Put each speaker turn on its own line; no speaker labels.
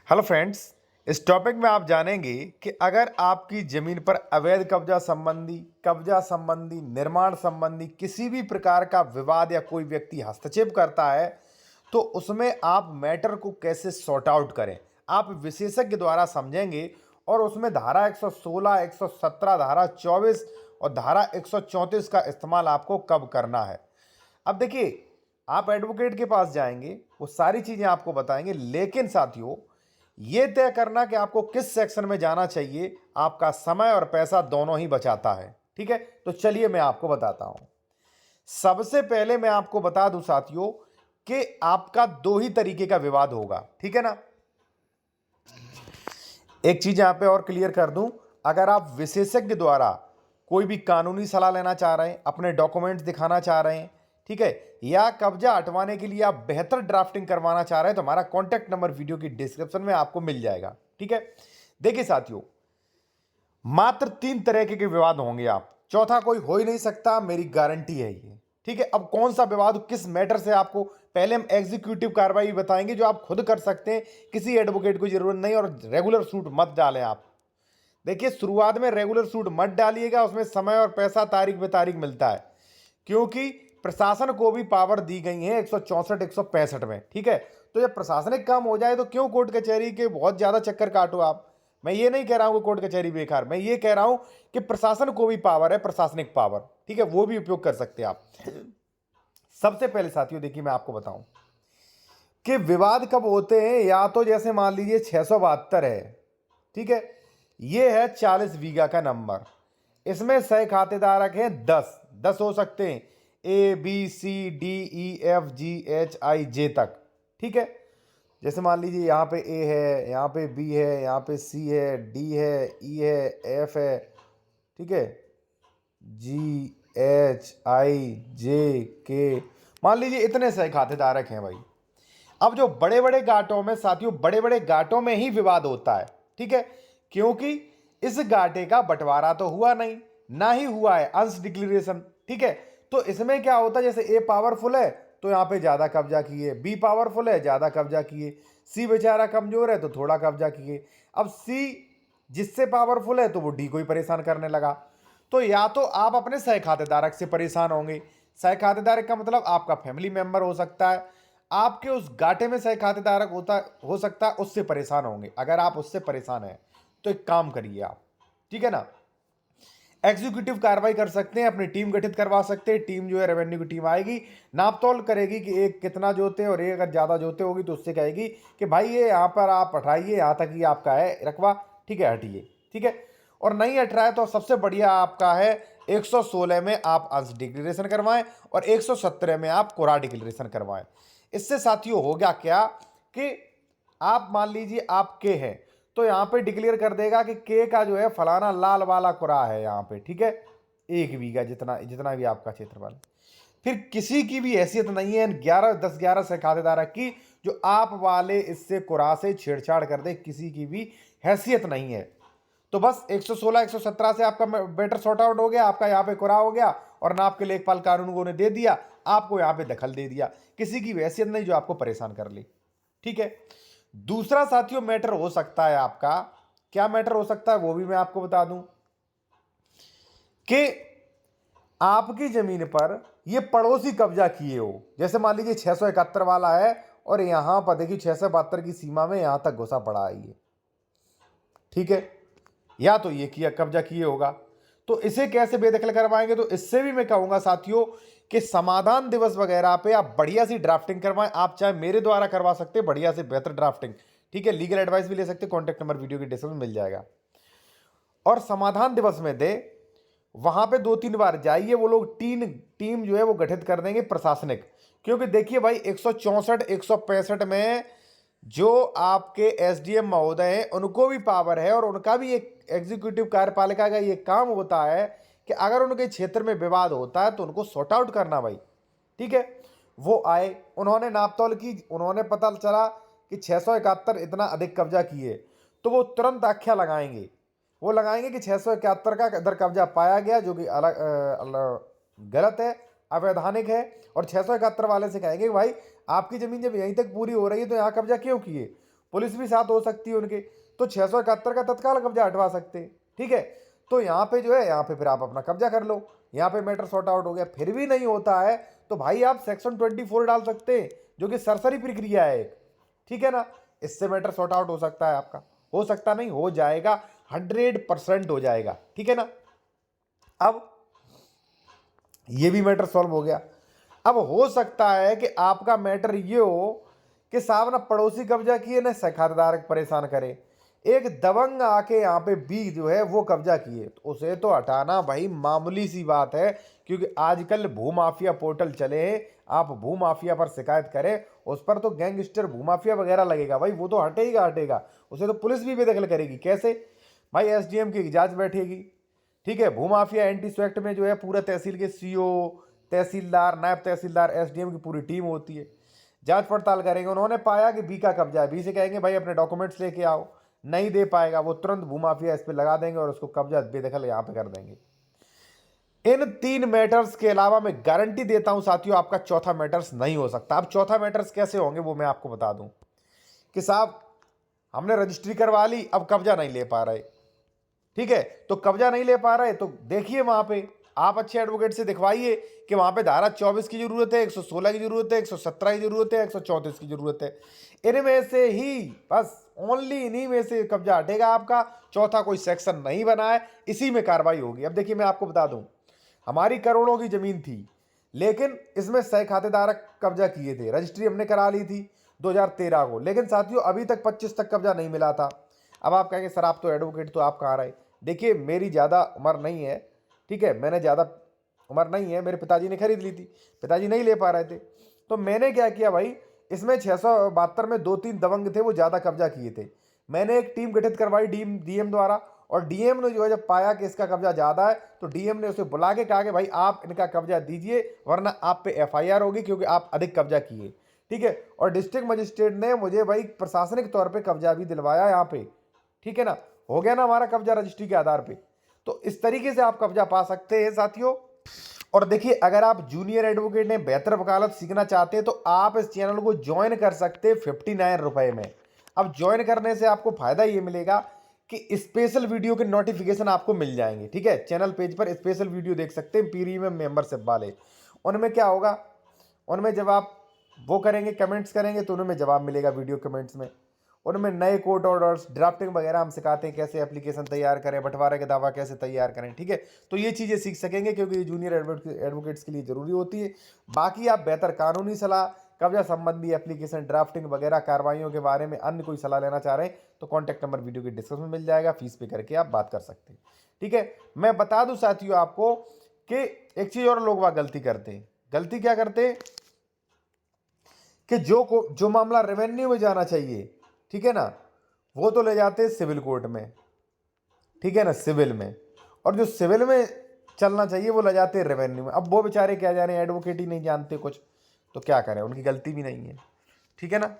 Hello friends. इस topic में आप जानेंगे कि अगर आपकी ज़मीन पर अवैध कब्जा संबंधी निर्माण संबंधी किसी भी प्रकार का विवाद या कोई व्यक्ति हस्तक्षेप करता है तो उसमें आप मैटर को कैसे सॉर्ट आउट करें, आप विशेषज्ञ द्वारा समझेंगे। और उसमें धारा 116, 117, धारा 24 और धारा 134 का इस्तेमाल आपको कब करना है। अब देखिए, आप एडवोकेट के पास जाएंगे, वो सारी चीज़ें आपको बताएंगे, लेकिन साथियों ये तय करना कि आपको किस सेक्शन में जाना चाहिए आपका समय और पैसा दोनों ही बचाता है। ठीक है, तो चलिए मैं आपको बताता हूं। सबसे पहले मैं आपको बता दूं साथियों कि आपका दो ही तरीके का विवाद होगा। ठीक है ना। एक चीज यहां पे और क्लियर कर दूं, अगर आप विशेषज्ञ द्वारा कोई भी कानूनी सलाह लेना चाह रहे हैं, अपने डॉक्यूमेंट्स दिखाना चाह रहे हैं, ठीक है, या कब्जा हटवाने के लिए आप बेहतर ड्राफ्टिंग करवाना चाह रहे हैं, तो हमारा कॉन्टैक्ट नंबर वीडियो की डिस्क्रिप्शन में आपको मिल जाएगा। ठीक है, देखिए साथियों, मात्र तीन तरह के विवाद होंगे, आप चौथा कोई हो ही नहीं सकता, मेरी गारंटी है ये। ठीक है, अब कौन सा विवाद किस मैटर से, आपको पहले हम एग्जीक्यूटिव कार्रवाई बताएंगे जो आप खुद कर सकते हैं, किसी एडवोकेट को जरूरत नहीं। और रेगुलर सूट मत डालें आप। देखिए, शुरुआत में रेगुलर सूट मत डालिएगा, उसमें समय और पैसा तारीख बे तारीख मिलता है, क्योंकि प्रशासन को भी पावर दी गई है 164, 165 में। ठीक है, तो जब प्रशासनिक काम हो जाए तो क्यों कोर्ट कचहरी के बहुत ज्यादा चक्कर काटो आप। मैं ये नहीं कह रहा हूं कि कोर्ट कचहरी बेकार, मैं ये कह रहा हूं कि प्रशासन को भी पावर है, प्रशासनिक पावर, ठीक है, वो भी उपयोग कर सकते हैं आप। सबसे पहले साथियों देखिए, मैं आपको बताऊं कि विवाद कब होते हैं। या तो जैसे मान लीजिए 672 है, ठीक है, ये है 40 बीघा का नंबर, इसमें 100 खातेदारक हैं, 10 हो सकते हैं, ABCDEFGHIJ तक। ठीक है, जैसे मान लीजिए यहाँ पे ए है, यहाँ पे बी है, यहाँ पे सी है, डी है, ई है, एफ है, ठीक है, GHIJ के, मान लीजिए इतने सही खातेदारक हैं भाई। अब जो बड़े बड़े घाटों में साथियों, बड़े बड़े घाटों में ही विवाद होता है। ठीक है, क्योंकि इस घाटे का बंटवारा तो हुआ नहीं, ना ही हुआ है अंश डिक्लेरेशन। ठीक है, तो इसमें क्या होता है, जैसे ए पावरफुल है तो यहां पे ज्यादा कब्जा किए, बी पावरफुल है ज्यादा कब्जा किए, सी बेचारा कमजोर है तो थोड़ा कब्जा किए। अब सी जिससे पावरफुल है तो वो डी को ही परेशान करने लगा। तो या तो आप अपने सह खातेदारक से परेशान होंगे, सह खातेदारक का मतलब आपका फैमिली मेंबर हो सकता है, आपके उस घाटे में सह खातेदारक हो सकता है, उससे परेशान होंगे। अगर आप उससे परेशान हैं तो एक काम करिए आप, ठीक है ना, एग्जीक्यूटिव कार्रवाई कर सकते हैं, अपनी टीम गठित करवा सकते हैं। टीम जो है रेवेन्यू की टीम आएगी, नापतोल करेगी कि एक कितना जोते, और एक अगर ज्यादा जोते होगी तो उससे कहेगी कि भाई ये यहाँ पर आप हटाइए, यहाँ तक ही आपका है रकबा, ठीक है, हटिए। ठीक है, और नहीं हट रहा है तो सबसे बढ़िया आपका है 116 में आप अंश डिक्लेरेशन करवाएं और 117 में आप कोरा डिक्लेरेशन करवाएं। इससे साथियों हो गया क्या कि आप मान लीजिए आप के हैं तो यहां पे डिक्लेयर कर देगा कि के का जो है फलाना लाल वाला कुरा है यहां पे। ठीक है, 1 बीघा जितना जितना भी आपका क्षेत्रफल। फिर किसी की भी हैसियत नहीं है 11 से खातेदार की जो आप वाले इससे कुरा से छेड़छाड़ कर दे, किसी की भी हैसियत नहीं है। तो बस 116, 117 से आपका बेटर सॉर्ट आउट हो गया, आपका यहाँ पे कुरा हो गया, और ना आपके लेखपाल कानूनगो ने दे दिया, आपको यहाँ पे दखल दे दिया, किसी की हैसियत नहीं जो आपको परेशान कर ली। ठीक है, दूसरा साथियों मैटर हो सकता है आपका, क्या मैटर हो सकता है वो भी मैं आपको बता दूं कि आपकी जमीन पर ये पड़ोसी कब्जा किए हो। जैसे मान लीजिए 671 वाला है और यहां पर देखिए 672 की सीमा में यहां तक घुसा पड़ा है ये। ठीक है, या तो ये किया कब्जा किए होगा, तो इसे कैसे बेदखल करवाएंगे। तो इससे भी मैं कहूंगा साथियों कि समाधान दिवस वगैरह पे आप बढ़िया सी ड्राफ्टिंग करवाएं। आप चाहे मेरे द्वारा करवा सकते हैं बढ़िया से बेहतर ड्राफ्टिंग, ठीक है, लीगल एडवाइस भी ले सकते हैं, कॉन्टैक्ट नंबर वीडियो की डिस्क्रिप्शन में मिल जाएगा। और समाधान दिवस में दे वहां पे 2-3 बार जाइए, वो लोग टीम जो है वो गठित कर देंगे प्रशासनिक। क्योंकि देखिए भाई 164, 165 में जो आपके एसडीएम महोदय हैं उनको भी पावर है, और उनका भी एक एग्जीक्यूटिव कार्यपालिका का ये काम होता है कि अगर उनके क्षेत्र में विवाद होता है तो उनको सॉर्ट आउट करना भाई। ठीक है, वो आए, उन्होंने नापतोल की, उन्होंने पता चला कि 671 इतना अधिक कब्जा किए, तो वो तुरंत आख्या लगाएंगे, वो लगाएंगे कि 671 का इधर कब्जा पाया गया जो कि गलत है, अवैधानिक है। और 671 वाले से कहेंगे भाई आपकी जमीन जब यहीं तक पूरी हो रही है तो यहाँ कब्जा क्यों किए। पुलिस भी साथ हो सकती है उनके, तो 671 का तत्काल कब्जा हटवा सकते हैं। ठीक है, तो यहाँ पे जो है, यहाँ पे फिर आप अपना कब्जा कर लो, यहाँ पे मैटर सॉर्ट आउट हो गया। फिर भी नहीं होता है तो भाई आप सेक्शन 24 डाल सकते हैं, जो कि सरसरी प्रक्रिया है एक। ठीक है ना, इससे मैटर सॉर्ट आउट हो सकता है आपका, हो सकता नहीं, हो जाएगा, 100% हो जाएगा। ठीक है ना, अब ये भी मैटर सॉल्व हो गया। अब हो सकता है कि आपका मैटर ये हो कि साहब ना पड़ोसी कब्जा किए ना खातेदार परेशान करे, एक दबंग आके यहाँ पे बी जो है वो कब्जा किए, तो उसे तो हटाना भाई मामूली सी बात है, क्योंकि आजकल भूमाफिया पोर्टल चले हैं, आप भूमाफिया पर शिकायत करें, उस पर तो गैंगस्टर भूमाफिया वगैरह लगेगा भाई, वो तो हटेगा हटेगा, उसे तो पुलिस भी बेदखल करेगी। कैसे भाई, एसडीएम की जांच बैठेगी। ठीक है, भूमाफिया एंटी स्वैक्ट में जो है पूरा तहसील के सीओ, तहसीलदार, नायब तहसीलदार, एसडीएम की पूरी टीम होती है, जांच पड़ताल करेंगे। उन्होंने पाया कि बी का कब्जा है, बी से कहेंगे भाई अपने डॉक्यूमेंट्स लेके आओ, नहीं दे पाएगा, वो तुरंत भूमाफिया इस पे लगा देंगे और उसको कब्जा बेदखल यहाँ पे कर देंगे। इन 3 मैटर्स के अलावा मैं गारंटी देता हूं साथियों, आपका चौथा मैटर्स नहीं हो सकता। अब चौथा मैटर्स कैसे होंगे वो मैं आपको बता दूं कि साहब हमने रजिस्ट्री करवा ली, अब कब्जा नहीं ले पा रहे। ठीक है, तो कब्जा नहीं ले पा रहे तो देखिए वहां पे आप अच्छे एडवोकेट से दिखवाइए कि वहां पे धारा 24 की जरूरत है, 116 की जरूरत है, 117 की जरूरत है, 134 की जरूरत है। इनमें से ही बस ओनली इन्हीं में से कब्जा हटेगा आपका, चौथा कोई सेक्शन नहीं बना है, इसी में कार्रवाई होगी। अब देखिए मैं आपको बता दूं, हमारी करोड़ों की जमीन थी, लेकिन इसमें 100 खातेदारक कब्जा किए थे, रजिस्ट्री हमने करा ली थी 2013 को, लेकिन साथियों अभी तक 25 तक कब्जा नहीं मिला था। अब आप कहेंगे सर आप तो एडवोकेट, तो आप कहाँ रहे? देखिए मेरी ज़्यादा उम्र नहीं है, ठीक है, मैंने ज़्यादा उम्र नहीं है, मेरे पिताजी ने खरीद ली थी, पिताजी नहीं ले पा रहे थे, तो मैंने क्या किया भाई, इसमें 672 में 2-3 दबंग थे वो ज़्यादा कब्जा किए थे, मैंने एक टीम गठित करवाई डीएम द्वारा, और डीएम ने जो है जब पाया कि इसका कब्जा ज़्यादा है तो डीएम ने उसे बुला के कहा कि भाई आप इनका कब्जा दीजिए वरना आप पे एफआईआर होगी क्योंकि आप अधिक कब्जा किए। ठीक है, और डिस्ट्रिक्ट मजिस्ट्रेट ने मुझे भाई प्रशासनिक तौर पे कब्जा भी दिलवाया यहाँ पे। ठीक है ना, हो गया ना हमारा कब्जा रजिस्ट्री के आधार पे। तो इस तरीके से आप कब्जा पा सकते हैं साथियों। और देखिए अगर आप जूनियर एडवोकेट ने बेहतर वकालत सीखना चाहते हैं तो आप इस चैनल को ज्वाइन कर सकते हैं 59 रुपए में। अब ज्वाइन करने से आपको फायदा ये मिलेगा कि स्पेशल वीडियो के नोटिफिकेशन आपको मिल जाएंगे। ठीक है, चैनल पेज पर स्पेशल वीडियो देख सकते हैं प्रीमियम मेंबरशिप वाले। उनमें क्या होगा, उनमें जब आप वो करेंगे कमेंट्स करेंगे तो उनमें जवाब मिलेगा वीडियो कमेंट्स में। उनमें नए कोर्ट ऑर्डर्स, ड्राफ्टिंग वगैरह हम सिखाते हैं, कैसे एप्लीकेशन तैयार करें, बंटवारे का दावा कैसे तैयार करें। ठीक है, तो ये चीज़ें सीख सकेंगे क्योंकि ये जूनियर एडवोकेट्स के लिए ज़रूरी होती है। बाकी आप बेहतर कानूनी सलाह, कब्जा संबंधी एप्लीकेशन, ड्राफ्टिंग वगैरह कार्रवाइयों के बारे में अन्य कोई सलाह लेना चाह रहे हैं तो कॉन्टैक्ट नंबर वीडियो के डिस्क्रिप्शन में मिल जाएगा, फीस पे करके आप बात कर सकते हैं। ठीक है, मैं बता दूं साथियों आपको कि एक चीज़ और लोग वहाँ गलती करते हैं। गलती क्या करते हैं कि जो मामला रेवेन्यू में जाना चाहिए, ठीक है ना, वो तो ले जाते हैं सिविल कोर्ट में। ठीक है ना, सिविल में, और जो सिविल में चलना चाहिए वो ले जाते हैं रेवेन्यू में। अब वो बेचारे क्या जाने, एडवोकेट ही नहीं जानते कुछ, तो क्या करें, उनकी गलती भी नहीं है। ठीक है ना।